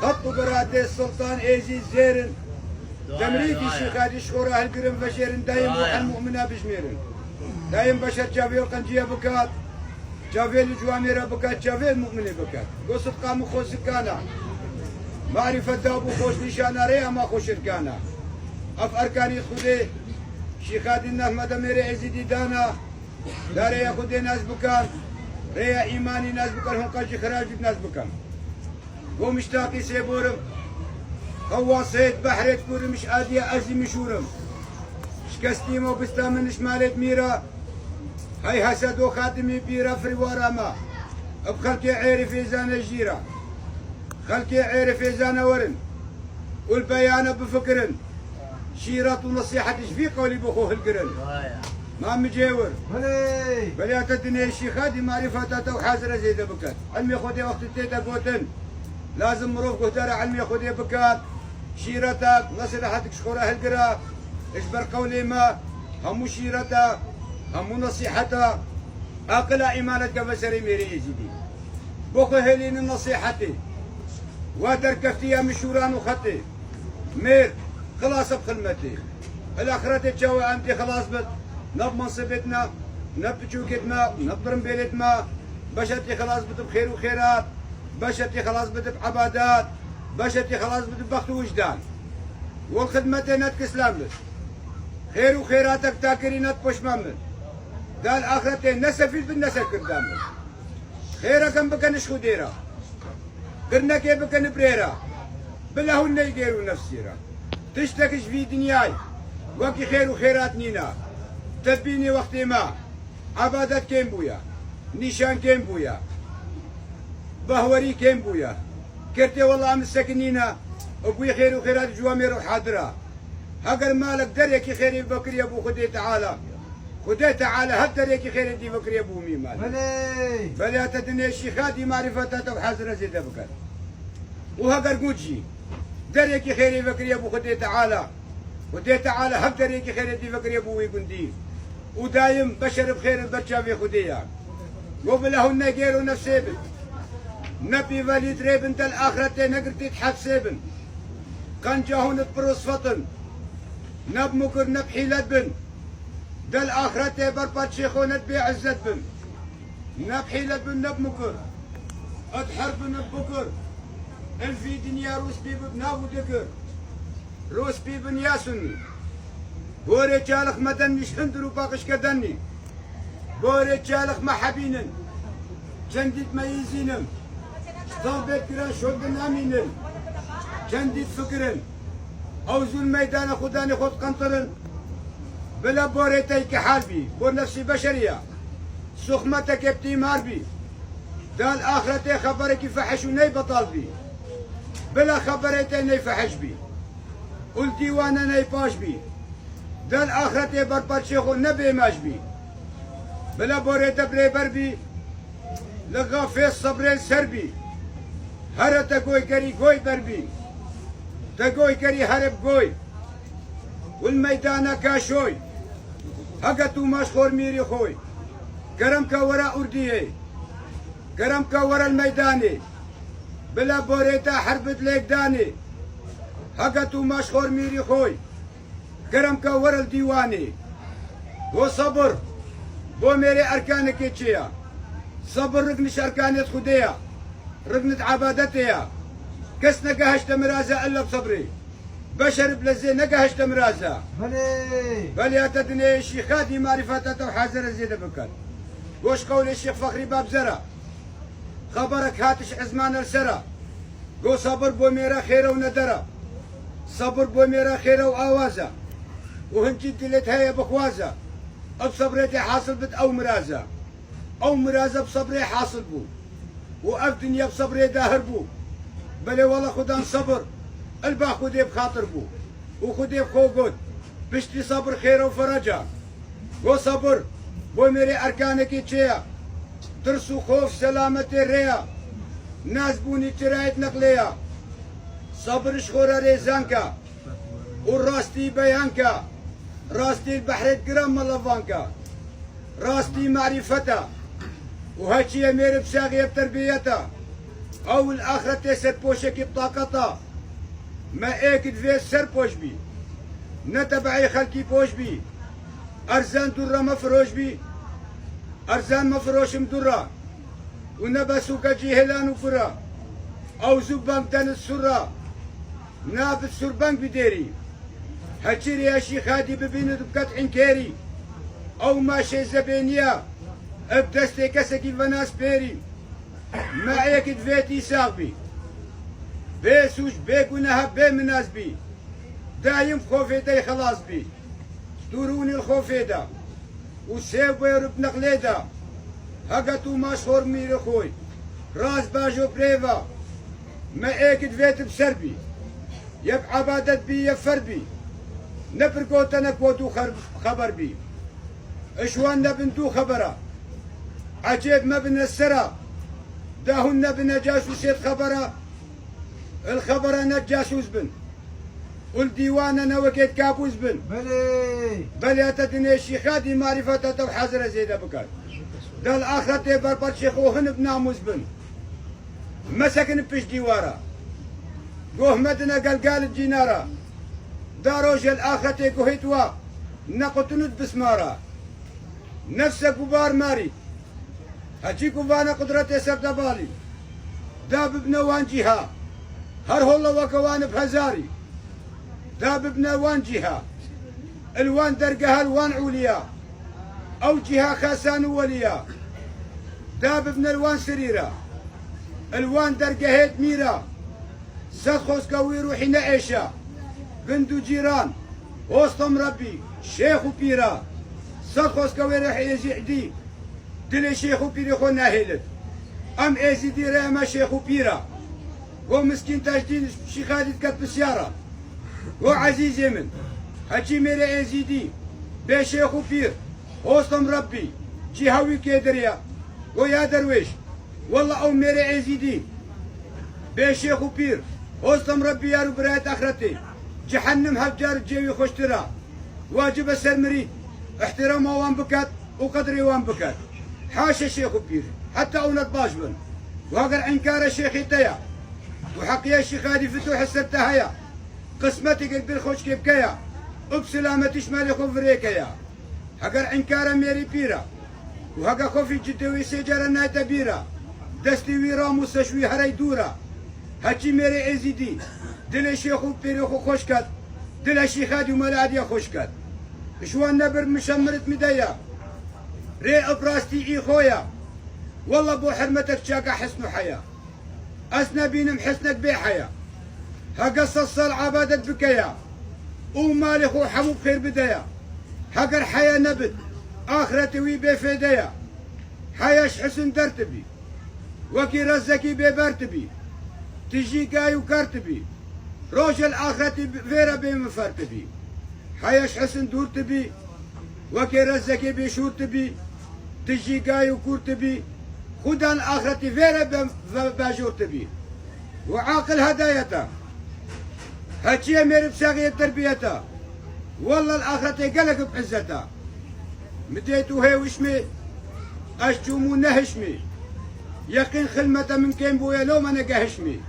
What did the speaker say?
خط براد السلطان ايزي زيرن تمريتي شيخادي شخورة هالقرم بشيرن دايم روح المؤمنة بشميرن دايم بشر جافي القنجية بكات جافي الجواميرة بكات جافي المؤمنة بكات قصد قاموا خوش سكانا معرفة دابو خوش نشانا ريا ما خوش ركانا اف اركاني خودي شيخادي الناس مدميري عزيدي دانا داري ياخدي ناس بكان ريا ايماني ناس بكان هم قاجي خراج ناس بكان ومشتاقي سيبورم خواصيت بحريت كورم مش آدية أزي مشورم شكستيمو بستامن شمالت ميرا هاي هسدو خاتمي بيرا فريوارا ما بخلقي عيري في زانة جيرا خلقي عيري في زانة ورن والبيانة بفكرن شيرات ونصيحة في قولي بخوه القرن ما مجاور بلي تدني الشيخادي معرفتها وحازرة زي بكات علمي خودي وقت التيتا قوتن لازم مروف قهدار علمي خودي بكات شيرتك نصيحتك شخورة هالقرا اجبر قولي ما همو شيرتها همو نصيحتها اقل ايمانتك بسري ميري يزيدي بوخو هلين نصيحتي وادر كفتيها مشوران وخطي مير خلاص بخدمتي الاخرة تشاوي انت خلاص بت نب منصبتنا نب تشوكتنا نب برمبيلتنا بشتي خلاص بت بخير وخيرات بشتي خلاص بت بعبادات بشتي خلاص بت بخت وجدان والخدمة نتكس لامل خير وخيراتك تاكري نتبش مامل دال اخرتي نسفيد بالنسل كردامل خيرك بكنش خديرة قرنا كيف بكن بريرة بلا هن يديروا نفسيرة تشتكش في دنياي وكي خير وخيرات نينا تبيني وقتي ما عبادات كيم بويا نيشان كيم بويا بهوري كيم بويا كرتي والله عم السكنينة ابوي خير وخيرات جوامير وحاضرة هقر مالك دريكي خيري بكري ابو خدي تعالى خدي تعالى هدريكي خيري دي بكري ابو ميمال بلا تدني الشيخاتي معرفتها وحاضرة زي دبكر وهقر قوجي دريكي خيري بكري ابو خدي تعالى خدي تعالى هدريكي خيري دي بكري ابو ويقندي ودايم بشر بخير البرشا في خديها وبلهن غيروا نفسيبن نبي وليد ريبن تل اخرتي نقرتي تحسبن كان جاهون بروس فطن نب مكر نب حيلة بن دل اخرتي بربات شيخون نبي عزت بن نب حيلة بن نب مكر اتحرب بكر الفي دنيا روس بيب بنابو دكر روس بيبن ياسني بوري جالخ مدني شندرو باقش كدني بوري جالخ محبينن جنديت ميزينم ضربت كرا شوقن امينن جنديت فكرن اوزو الميدان خداني خد قنطرن بلا بوريتي كحالبي بور نفسي بشريه سخمتك ابتي ماربي دال اخرتي خبرك فحش وني بطالبي بلا خبرتي ني فحش بي والديوان ني باش بي دال اخرتي بربر شيخو نبي ماش بي بلا بوريتا بري بربي لغا في الصبرين سربي هر تقوي كري قوي بربي تقوي كري هرب قوي والميدان كاشوي هقتو مشخور ميري خوي كرم كورا ارديه كرم كورا الميداني بلا بوريتا حربت ليك داني هقتو مشخور ميري خوي كرم كورا الديواني وصبر بو ميري اركانك اتشيا صبر رقنش اركانيت خديا رقنت عبادتيا كس نقهشت مرازة الا بصبري بشر بلزي نقهشت مرازة بلي اتدني الشيخاتي معرفتها وحازر زيد بكر وش قول الشيخ فخري باب زرع خبرك هاتش عزمان السرى قو صبر بو ميرا خيرة وندرة صبر بو ميرا خيرة وآوازة وهنجي دلت هيا بخوازة بصبريتي حاصل بت او مرازة او مرازة بصبري حاصل بو وأف دنيا بصبري داهر بو بلي والله خدان صبر البا خدي بخاطر بو وخدي بخوقود بشتي صبر خير وفرجة وصبر بو ميري أركانك يتشيا ترسو خوف سلامة الريا ناس بوني ترايت نقليا صبر شخورة ريزانكا والراستي بيانكا راستي البحر جرام ملفانكا راستي معرفتها وهاتشي مير بساغي بتربيتها او الاخرة سرپوشکی بطاقتا ما ايكد في سرپوش بي نتبعي خلقي پوش بي ارزان درة مفروش بي ارزان مفروش مدرة ونبسوك جهلان وفرا او زبان دن السرة نابت سربان بديري هجيري يا شيخ هادي ببيند بقطع كيري او ماشي زبينيا بدستي كسكي فناس بيري ما ايكد فيتي ساغبي بيسوش بيكونها بي مناس بي دايم خوفيدا خلاص بي دوروني الخوفيدا وسيب ويرب نقليدا هقتو مشهور ميري خوي راس باجو بريفا ما ايكد فيت بسربي يب عبادت بي يفر بي نبرقوتا نكوتو خبر بي اشوان نبنتو خبرا عجيب ما بن السرا داهن بن جاسوسيت خبرا الخبر نجاسوس بن والديوان انا وكيت كابوس بن بلي اتدني شيخادي معرفة تو حاضر زيدا بكات دا الاخرة بربر شيخوهن بناموس بن مسكن بيش ديوارا قوه مدنا قال الجينارا داروج الاخرة قوهيتوا نقطنود بسمارا نفسك كبار ماري هجي كوفانا قدرتي سبدا بالي داب ابن وان جهة هر هلا وكوان بهزاري داب ابن وان جهة الوان درقها الوان عليا او جهة خاسان وليا داب ابن الوان سريرة الوان درقهيت ميرا سدخوس كوي روحي نعيشة بندو جيران وسطم ربي شيخ وبيرا سدخوس كوي روحي يزيحدي دلي شيخ وبيري خو ناهلت ام ايزي ديرا ما شيخ وبيرا ومسكين تاجدين شيخ هادي تكت بسيارة وعزيزي من هجي ميري ايزي دي بي شيخ وبير وسطم ربي جهوي كيدريا ويا درويش والله او ميري ايزي دي بي شيخ وبير وسطم ربي يا ربرات اخرتي جحنم هجار جيوي خوشترا واجب السرمري احترام وان بكات وقدري وان بكات حاشا شيخ وبير حتى او نطباش بن وهقر انكار الشيخ يتيا وحقيا الشيخ هادي فتوح السبتهايا قسمتي قلبي خوش كيف كيا وبسلامة شمالي خو فريكيا هقر انكار ميري بيرا وهقا خوفي جدوي سيجارة نايتا بيرا دستي ويرا مستشوي هراي دورا هجي ميري ازيدي دل شيخ وبيري خو خوش كات دل شيخ هادي وملاديا خوش كات شوان نبر مشمرت مدايا ري ابراستي اي خويا والله بو حرمتك شاكا حسن حياة اسنا بينم حسنك بي حياة هقص الصل عبادت بكيا ومالي خو حمو بخير بدايا هقر حياة نبت اخرتي وي بي فيدايا حياش حسن درتبي وكي رزكي بي برتبي تجي قاي وكرتبي روج الاخرتي فيرا بي مفرتبي حياش حسن دور تبي وكي رزكي بي شور تبي تجي قاي وكور تبي خدا الاخرتي فيرا باجور تبي وعاقل هدايته هاتشي ميري بساغية تربيته والله الاخرتي قلق بعزته مديتو هي وشمي اشجومو نهشمي يقين خلمته من كين بويا لو ما نقهشمي